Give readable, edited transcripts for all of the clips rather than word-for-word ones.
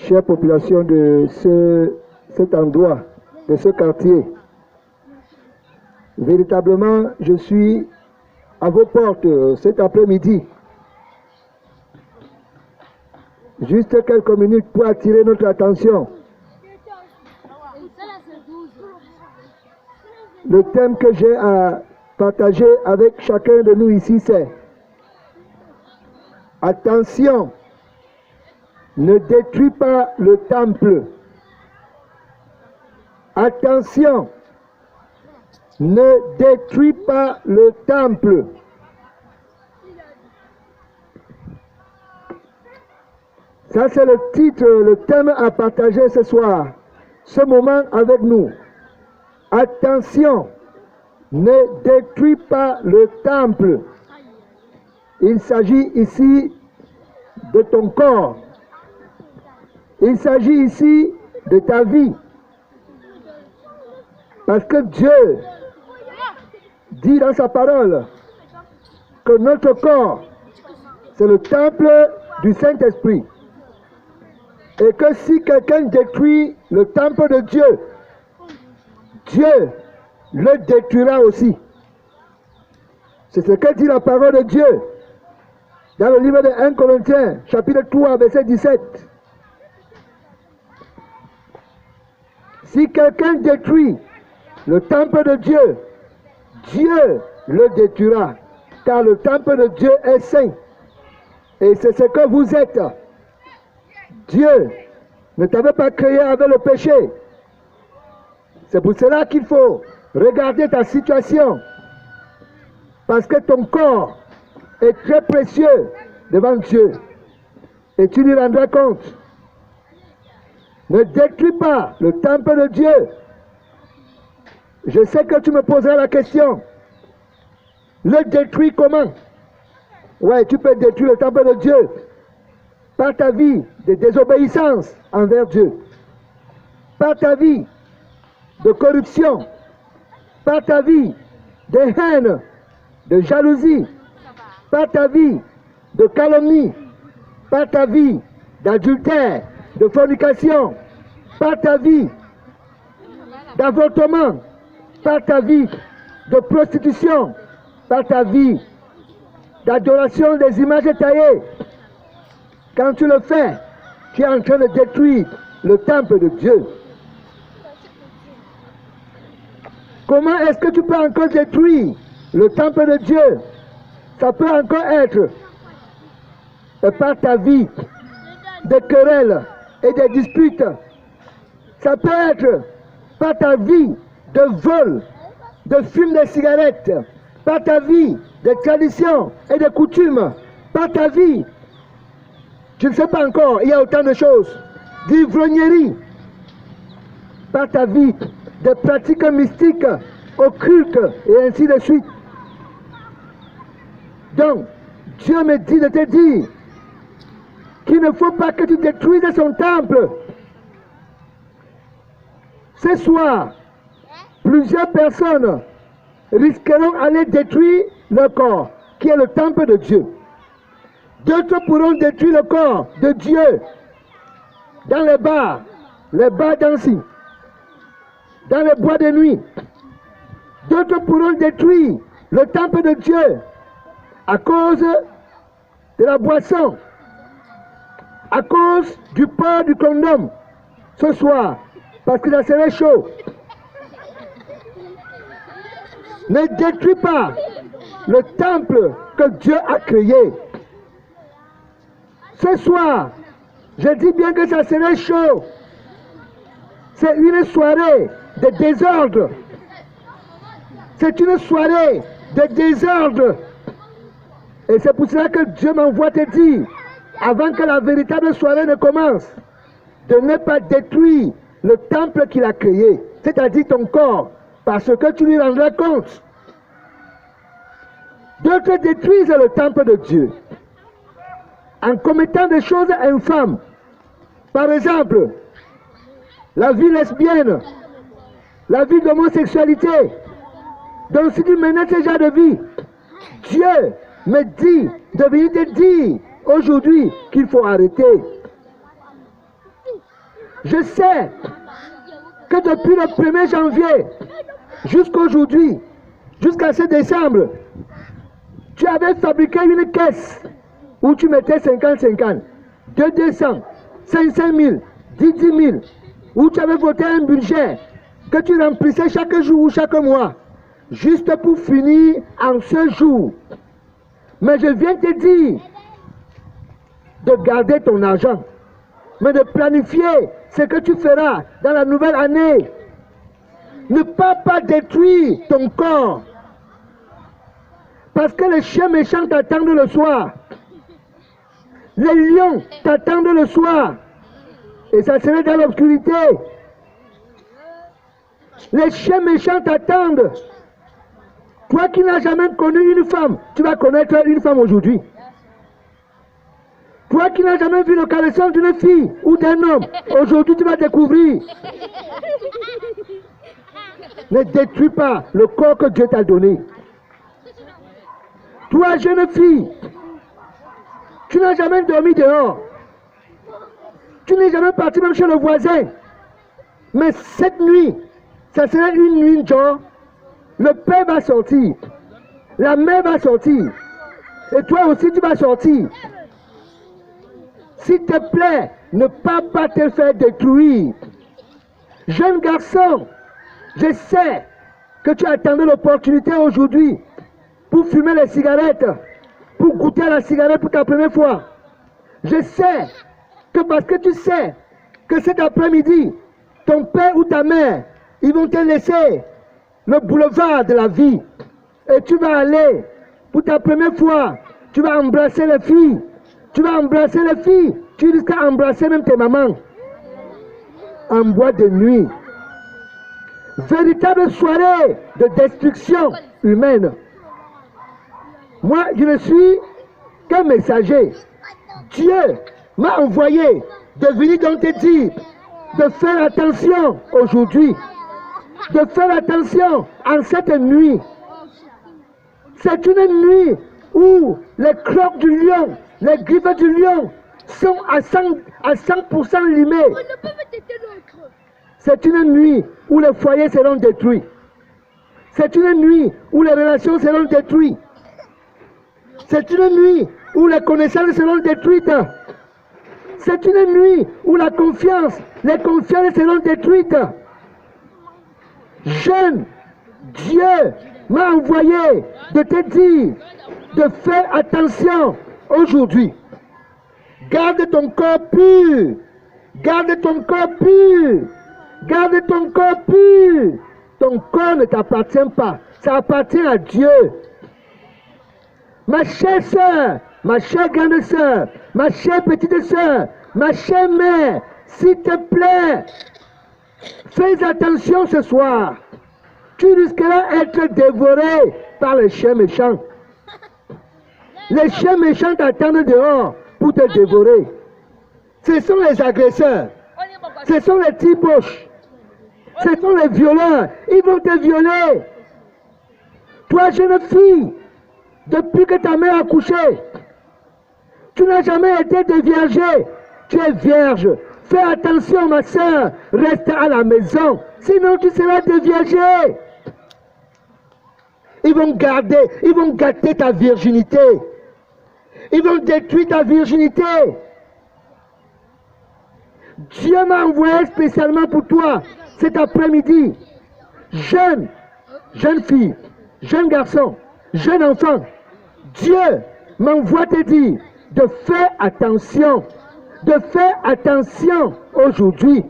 chère population de cet endroit, de ce quartier. Véritablement, je suis à vos portes cet après-midi. Juste quelques minutes pour attirer notre attention. Le thème que j'ai à partager avec chacun de nous ici, c'est « Attention, ne détruis pas le temple. Attention, ne détruis pas le temple. » Ça, c'est le titre, le thème à partager ce soir, ce moment avec nous. Attention, ne détruis pas le temple. Il s'agit ici de ton corps. Il s'agit ici de ta vie. Parce que Dieu dit dans sa parole que notre corps, c'est le temple du Saint-Esprit. Et que si quelqu'un détruit le temple de Dieu, Dieu le détruira aussi. C'est ce que dit la parole de Dieu dans le livre de 1 Corinthiens, chapitre 3, verset 17. Si quelqu'un détruit le temple de Dieu, Dieu le détruira, car le temple de Dieu est saint. Et c'est ce que vous êtes. Dieu ne t'avait pas créé avec le péché. C'est pour cela qu'il faut regarder ta situation. Parce que ton corps est très précieux devant Dieu. Et tu lui rendras compte. Ne détruis pas le temple de Dieu. Je sais que tu me poseras la question. Le détruire comment? Ouais, tu peux détruire le temple de Dieu par ta vie de désobéissance envers Dieu, par ta vie de corruption, par ta vie de haine, de jalousie, par ta vie de calomnie, par ta vie d'adultère, de fornication, par ta vie d'avortement, par ta vie de prostitution, par ta vie d'adoration des images taillées. Quand tu le fais, tu es en train de détruire le temple de Dieu. Comment est-ce que tu peux encore détruire le temple de Dieu? Ça peut encore être par ta vie de querelles et de disputes. Ça peut être par ta vie de vol, de fume de cigarettes, par ta vie de tradition et de coutumes, par ta vie, je ne sais pas encore, il y a autant de choses, d'ivrognerie, par ta vie de pratiques mystiques, occultes et ainsi de suite. Donc, Dieu me dit de te dire qu'il ne faut pas que tu détruises son temple. Ce soir, plusieurs personnes risqueront d'aller détruire le corps, qui est le temple de Dieu. D'autres pourront détruire le corps de Dieu dans les bars dancing, dans les bois de nuit. D'autres pourront détruire le temple de Dieu à cause de la boisson, à cause du port du condom ce soir, parce que ça serait chaud. Ne détruis pas le temple que Dieu a créé. Ce soir, je dis bien que ça serait chaud. C'est une soirée de désordre. C'est une soirée de désordre. Et c'est pour cela que Dieu m'envoie te dire, avant que la véritable soirée ne commence, de ne pas détruire le temple qu'il a créé, c'est-à-dire ton corps, parce que tu lui rendras compte. D'autres détruisent le temple de Dieu en commettant des choses infâmes. Par exemple, la vie lesbienne, la vie d'homosexualité. Donc si tu menais ce genre de vie, Dieu me dit de venir te dire aujourd'hui qu'il faut arrêter. Je sais que depuis le 1er janvier jusqu'à aujourd'hui, jusqu'à ce décembre, tu avais fabriqué une caisse où tu mettais 50-50, 200, 500 000, 10 000, où tu avais voté un budget que tu remplissais chaque jour ou chaque mois, juste pour finir en ce jour. Mais je viens te dire de garder ton argent, mais de planifier ce que tu feras dans la nouvelle année. Ne pas détruire ton corps. Parce que les chiens méchants t'attendent le soir. Les lions t'attendent le soir. Et ça serait dans l'obscurité. Les chiens méchants t'attendent. Toi qui n'as jamais connu une femme, tu vas connaître une femme aujourd'hui. Toi qui n'as jamais vu le caleçon d'une fille ou d'un homme, aujourd'hui tu vas découvrir. Ne détruis pas le corps que Dieu t'a donné. Toi, jeune fille, tu n'as jamais dormi dehors. Tu n'es jamais parti même chez le voisin. Mais cette nuit, ça serait une nuit genre, le père va sortir, la mère va sortir, et toi aussi tu vas sortir. S'il te plaît, ne pas te faire détruire. Jeune garçon, je sais que tu attendais l'opportunité aujourd'hui pour fumer les cigarettes, pour goûter à la cigarette pour ta première fois. Je sais que parce que tu sais que cet après-midi, ton père ou ta mère, ils vont te laisser le boulevard de la vie. Et tu vas aller, pour ta première fois, tu vas embrasser les filles. Tu vas embrasser les filles. Tu risques d'embrasser même tes mamans. En boîte de nuit. Véritable soirée de destruction humaine. Moi, je ne suis qu'un messager. Dieu m'a envoyé de venir donc te dire de faire attention aujourd'hui. De faire attention en cette nuit. C'est une nuit où les crocs du lion, les griffes du lion sont à 100% limés. C'est une nuit où les foyers seront détruits. C'est une nuit où les relations seront détruites. C'est une nuit où les connaissances seront détruites. C'est une nuit où la confiance, les confiances seront détruites. Jeune, Dieu m'a envoyé de te dire de faire attention aujourd'hui. Garde ton corps pur. Garde ton corps pur. Garde ton corps pur. Ton corps ne t'appartient pas. Ça appartient à Dieu. Ma chère soeur, ma chère grande soeur, ma chère petite soeur, ma chère mère, s'il te plaît, fais attention ce soir. Tu risqueras d'être dévoré par les chiens méchants. Les chiens méchants t'attendent dehors pour te dévorer. Ce sont les agresseurs. Ce sont les tipoches. Ce sont les violeurs. Ils vont te violer. Toi, jeune fille, depuis que ta mère a couché, tu n'as jamais été déviergée. Tu es vierge. Fais attention, ma soeur. Reste à la maison. Sinon, tu seras déviergée. Ils vont gâter ta virginité. Ils vont détruire ta virginité. Dieu m'a envoyé spécialement pour toi cet après-midi. Jeune fille, jeune garçon, jeune enfant. Dieu m'envoie te dire de faire attention. De faire attention aujourd'hui.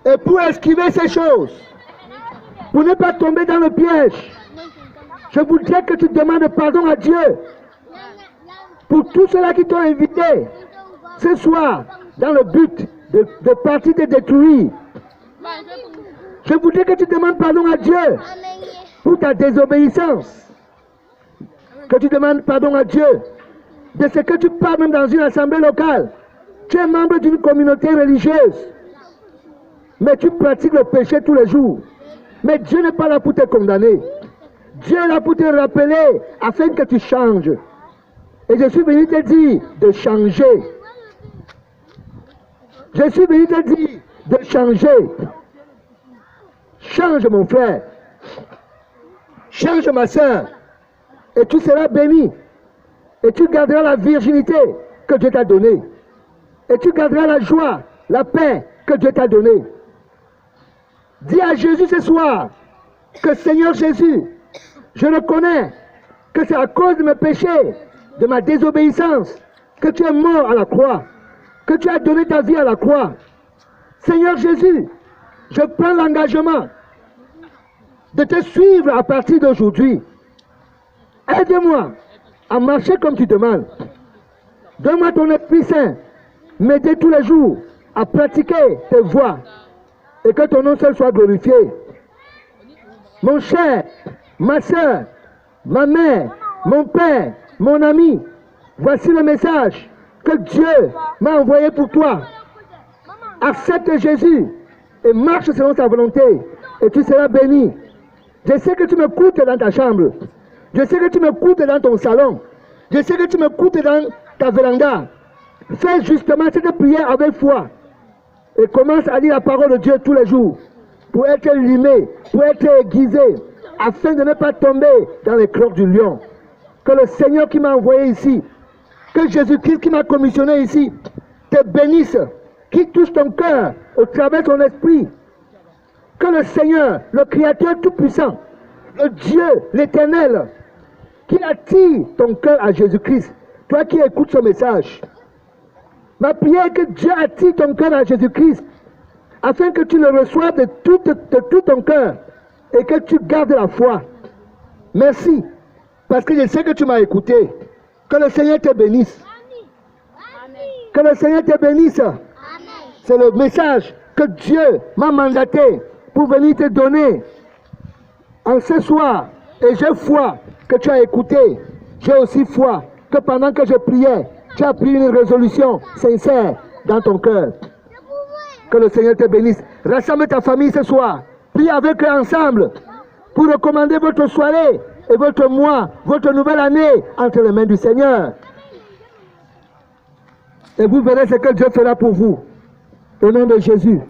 Et pour esquiver ces choses, pour ne pas tomber dans le piège, je voudrais que tu demandes pardon à Dieu pour tous ceux-là qui t'ont invité ce soir dans le but de partir te détruire. Je voudrais que tu demandes pardon à Dieu pour ta désobéissance. Que tu demandes pardon à Dieu de ce que tu parles même dans une assemblée locale. Tu es membre d'une communauté religieuse, mais tu pratiques le péché tous les jours. Mais Dieu n'est pas là pour te condamner. Dieu est là pour te rappeler afin que tu changes. Et je suis venu te dire de changer. Je suis venu te dire de changer. Change mon frère. Change ma soeur. Et tu seras béni. Et tu garderas la virginité que Dieu t'a donnée. Et tu garderas la joie, la paix que Dieu t'a donnée. Dis à Jésus ce soir que Seigneur Jésus, je reconnais que c'est à cause de mes péchés, de ma désobéissance, que tu es mort à la croix, que tu as donné ta vie à la croix. Seigneur Jésus, je prends l'engagement de te suivre à partir d'aujourd'hui. Aide-moi à marcher comme tu demandes. Donne-moi ton Esprit Saint, m'aider tous les jours à pratiquer tes voies et que ton nom seul soit glorifié. Mon cher, ma soeur, ma mère, mon père, mon ami, voici le message que Dieu m'a envoyé pour toi. Accepte Jésus et marche selon sa volonté et tu seras béni. Je sais que tu m'écoutes dans ta chambre. Je sais que tu m'écoutes dans ton salon. Je sais que tu m'écoutes dans ta véranda. Fais justement cette prière avec foi et commence à lire la parole de Dieu tous les jours pour être limé, pour être aiguisé, afin de ne pas tomber dans les crocs du lion. Que le Seigneur qui m'a envoyé ici, que Jésus-Christ qui m'a commissionné ici, te bénisse, qui touche ton cœur au travers de ton esprit. Que le Seigneur, le Créateur tout-puissant, le Dieu, l'Éternel, qui attire ton cœur à Jésus-Christ, toi qui écoutes ce message. Ma prière est que Dieu attire ton cœur à Jésus-Christ, afin que tu le reçoives de tout ton cœur et que tu gardes la foi. Merci, parce que je sais que tu m'as écouté. Que le Seigneur te bénisse. Que le Seigneur te bénisse. C'est le message que Dieu m'a mandaté pour venir te donner en ce soir. Et j'ai foi que tu as écouté. J'ai aussi foi que pendant que je priais, tu as pris une résolution sincère dans ton cœur. Que le Seigneur te bénisse. Rassemble ta famille ce soir. Prie avec eux ensemble pour recommander votre soirée et votre mois, votre nouvelle année entre les mains du Seigneur. Et vous verrez ce que Dieu fera pour vous. Au nom de Jésus.